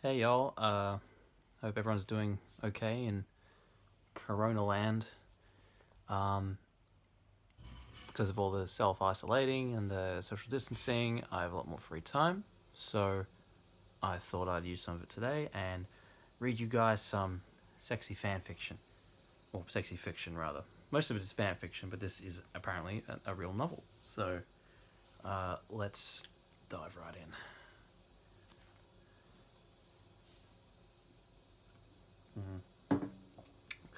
Hey y'all, hope everyone's doing okay in Corona land. Because of all the self-isolating and the social distancing, I have a lot more free time. So I thought I'd use some of it today and read you guys some sexy fan fiction. Or sexy fiction, rather. Most of it is fan fiction, but this is apparently a real novel. So let's dive right in.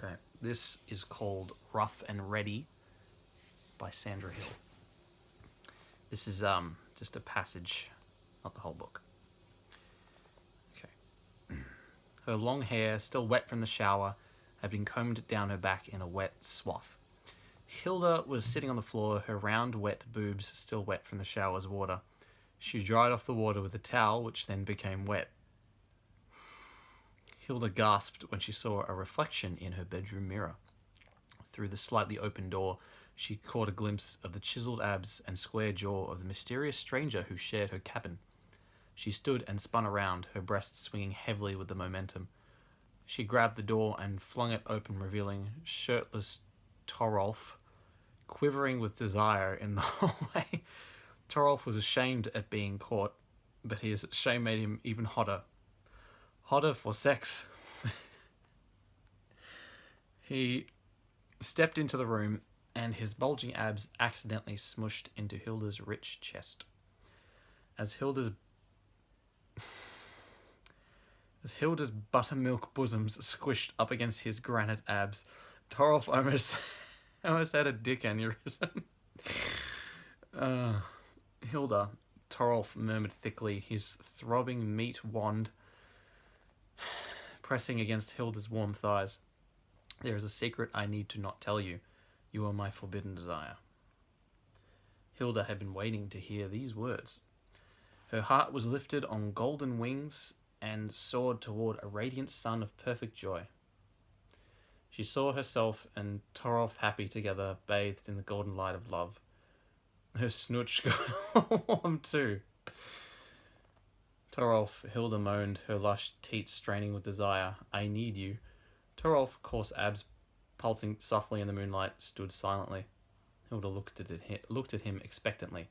Okay, this is called Rough and Ready by Sandra Hill. This is just a passage, not the whole book. Okay. Her long hair, still wet from the shower, had been combed down her back in a wet swath. Hilda was sitting on the floor, her round, wet boobs still wet from the shower's water. She dried off the water with a towel, which then became wet. Hilda gasped when she saw a reflection in her bedroom mirror. Through the slightly open door, she caught a glimpse of the chiseled abs and square jaw of the mysterious stranger who shared her cabin. She stood and spun around, her breasts swinging heavily with the momentum. She grabbed the door and flung it open, revealing shirtless Torolf, quivering with desire in the hallway. Torolf was ashamed at being caught, but his shame made him even hotter. Hotter for sex. He stepped into the room, and his bulging abs accidentally smushed into Hilda's rich chest. As Hilda's buttermilk bosoms squished up against his granite abs, Torolf almost had a dick aneurysm. Hilda, Torolf murmured thickly, his throbbing meat wand pressing against Hilda's warm thighs. There is a secret I need to not tell you. You are my forbidden desire. Hilda had been waiting to hear these words. Her heart was lifted on golden wings and soared toward a radiant sun of perfect joy. She saw herself and Torolf happy together, bathed in the golden light of love. Her snooch got warm too. Torolf, Hilda moaned, her lush teats straining with desire. I need you. Torolf, coarse abs pulsing softly in the moonlight, stood silently. Hilda looked at him expectantly.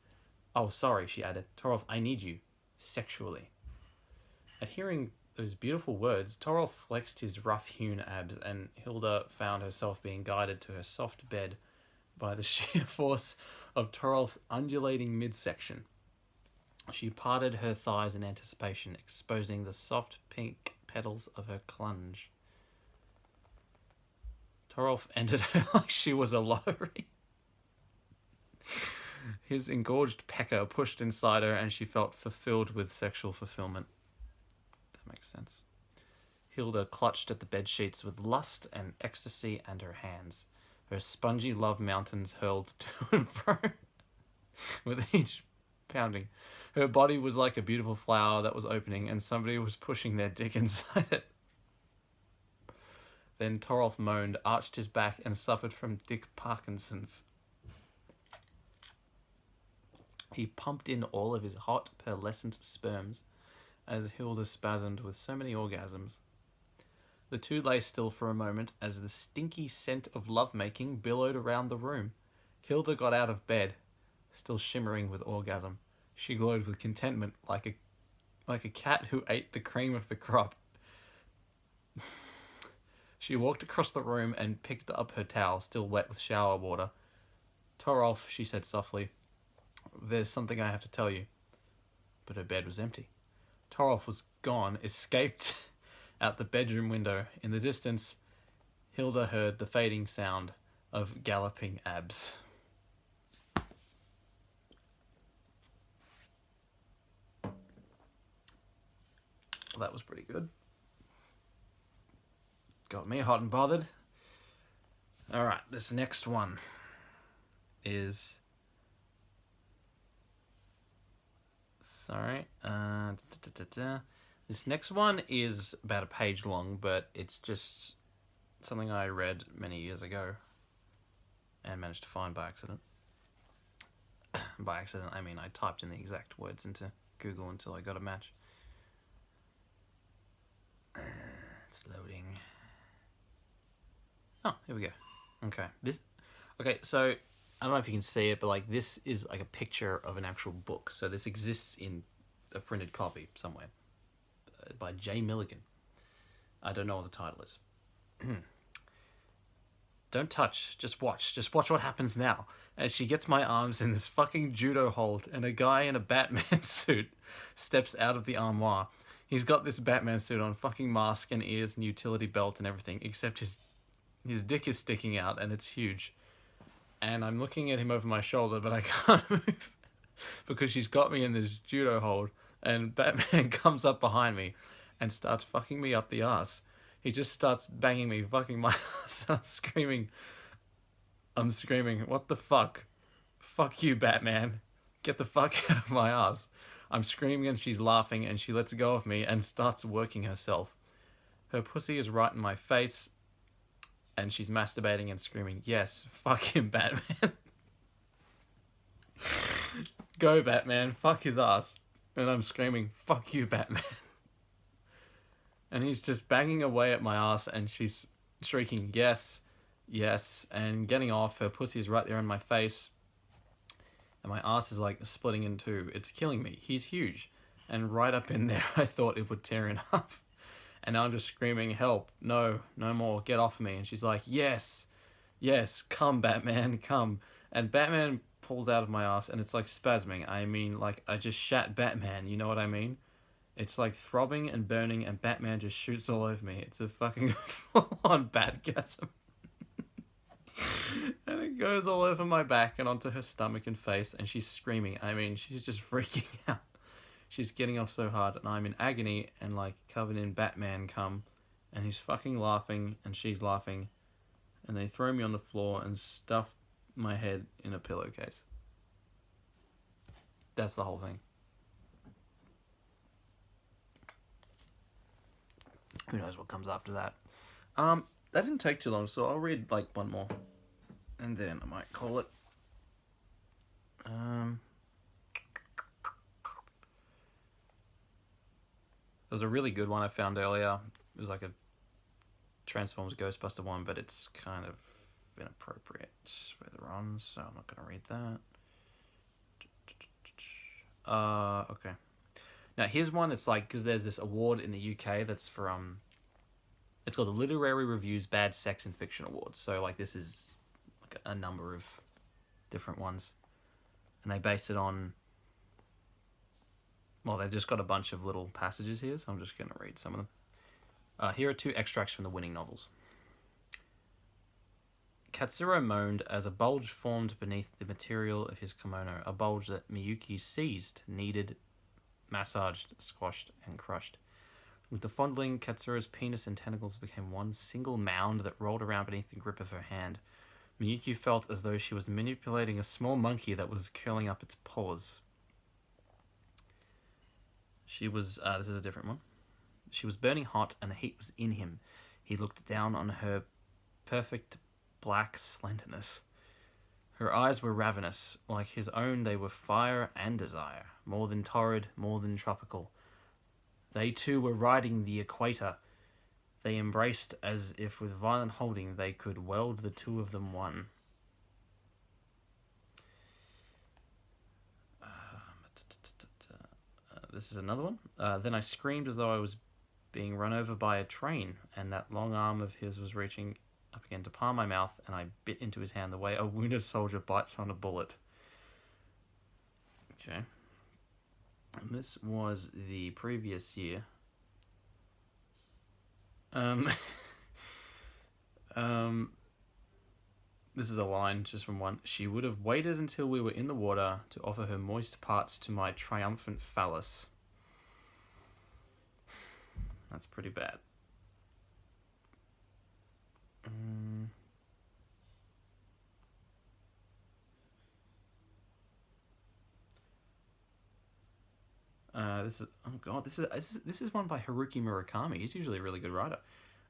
Oh, sorry, she added. Torolf, I need you. Sexually. At hearing those beautiful words, Torolf flexed his rough-hewn abs, and Hilda found herself being guided to her soft bed by the sheer force of Torolf's undulating midsection. She parted her thighs in anticipation, exposing the soft pink petals of her clunge. Torolf entered her like she was a lottery. His engorged pecker pushed inside her, and she felt fulfilled with sexual fulfillment. That makes sense. Hilda clutched at the bedsheets with lust and ecstasy and her hands. Her spongy love mountains hurled to and fro with each pounding. Her body was like a beautiful flower that was opening, and somebody was pushing their dick inside it. Then Torolf moaned, arched his back, and suffered from Dick Parkinson's. He pumped in all of his hot, pearlescent sperms as Hilda spasmed with so many orgasms. The two lay still for a moment as the stinky scent of lovemaking billowed around the room. Hilda got out of bed, still shimmering with orgasm. She glowed with contentment like a cat who ate the cream of the crop. She walked across the room and picked up her towel, still wet with shower water. Torolf, she said softly, there's something I have to tell you. But her bed was empty. Torolf was gone, escaped out the bedroom window. In the distance, Hilda heard the fading sound of galloping abs. Well, that was pretty good. Got me hot and bothered. Alright, this next one is... This next one is about a page long, but it's just something I read many years ago and managed to find by accident. By accident, I mean I typed in the exact words into Google until I got a match. Oh, here we go. Okay. Okay, so I don't know if you can see it, but like this is like a picture of an actual book. So this exists in a printed copy somewhere by J. Milligan. I don't know what the title is. Don't touch, just watch. Just watch what happens now. And she gets my arms in this fucking judo hold, and a guy in a Batman suit steps out of the armoire. He's got this Batman suit on, fucking mask and ears and utility belt and everything, except his dick is sticking out and it's huge. And I'm looking at him over my shoulder, but I can't move because she's got me in this judo hold, and Batman comes up behind me and starts fucking me up the ass. He just starts banging me, fucking my ass. I'm screaming, what the fuck? Fuck you, Batman. Get the fuck out of my ass. I'm screaming and she's laughing, and she lets go of me and starts working herself. Her pussy is right in my face, and she's masturbating and screaming, yes, fuck him, Batman. Go, Batman, fuck his ass. And I'm screaming, fuck you, Batman. And he's just banging away at my ass, and she's shrieking, yes, yes, and getting off. Her pussy is right there in my face, and my ass is like splitting in two. It's killing me. He's huge. And right up in there, I thought it would tear in half. And now I'm just screaming, help, no, no more, get off of me. And she's like, yes, yes, come, Batman, come. And Batman pulls out of my ass, and it's like spasming. I mean, like, I just shat Batman, you know what I mean? It's like throbbing and burning, and Batman just shoots all over me. It's a fucking full-on Batgasm. And it goes all over my back and onto her stomach and face, and she's screaming. I mean, she's just freaking out. She's getting off so hard, and I'm in agony and like covered in Batman cum, and he's fucking laughing, and she's laughing, and they throw me on the floor and stuff my head in a pillowcase. That's the whole thing. Who knows what comes after that? That didn't take too long, so I'll read like one more, and then I might call it. There was a really good one I found earlier. It was like a Transformers Ghostbuster one, but it's kind of inappropriate further on, so I'm not going to read that. Okay. Now here's one that's like, because there's this award in the UK that's for it's called the Literary Review's Bad Sex and Fiction Awards. So like this is like a number of different ones, and they base it on. Well, they've just got a bunch of little passages here, so I'm just going to read some of them. Here are two extracts from the winning novels. Katsuro moaned as a bulge formed beneath the material of his kimono, a bulge that Miyuki seized, kneaded, massaged, squashed, and crushed. With the fondling, Katsuro's penis and tentacles became one single mound that rolled around beneath the grip of her hand. Miyuki felt as though she was manipulating a small monkey that was curling up its paws. She was, this is a different one. She was burning hot, and the heat was in him. He looked down on her perfect black slenderness. Her eyes were ravenous. Like his own, they were fire and desire. More than torrid, more than tropical. They too were riding the equator. They embraced as if with violent holding they could weld the two of them one. This is another one. Then I screamed as though I was being run over by a train, and that long arm of his was reaching up again to palm my mouth, and I bit into his hand the way a wounded soldier bites on a bullet. Okay. And this was the previous year. This is a line just from one. She would have waited until we were in the water to offer her moist parts to my triumphant phallus. That's pretty bad. This is one by Haruki Murakami. He's usually a really good writer.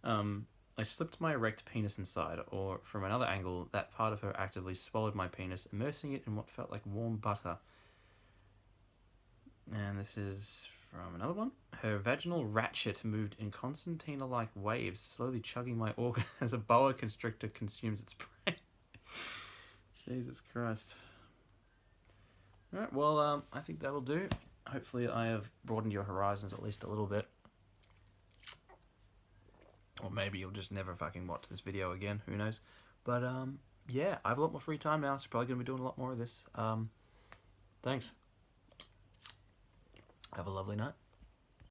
I slipped my erect penis inside, or from another angle, that part of her actively swallowed my penis, immersing it in what felt like warm butter. And this is From another one. Her vaginal ratchet moved in concertina-like waves, slowly chugging my organ as a boa constrictor consumes its prey. Jesus Christ. Alright, well, I think that'll do. Hopefully I have broadened your horizons at least a little bit. Or maybe you'll just never fucking watch this video again, who knows. But, yeah, I have a lot more free time now, so probably going to be doing a lot more of this. Thanks. Have a lovely night.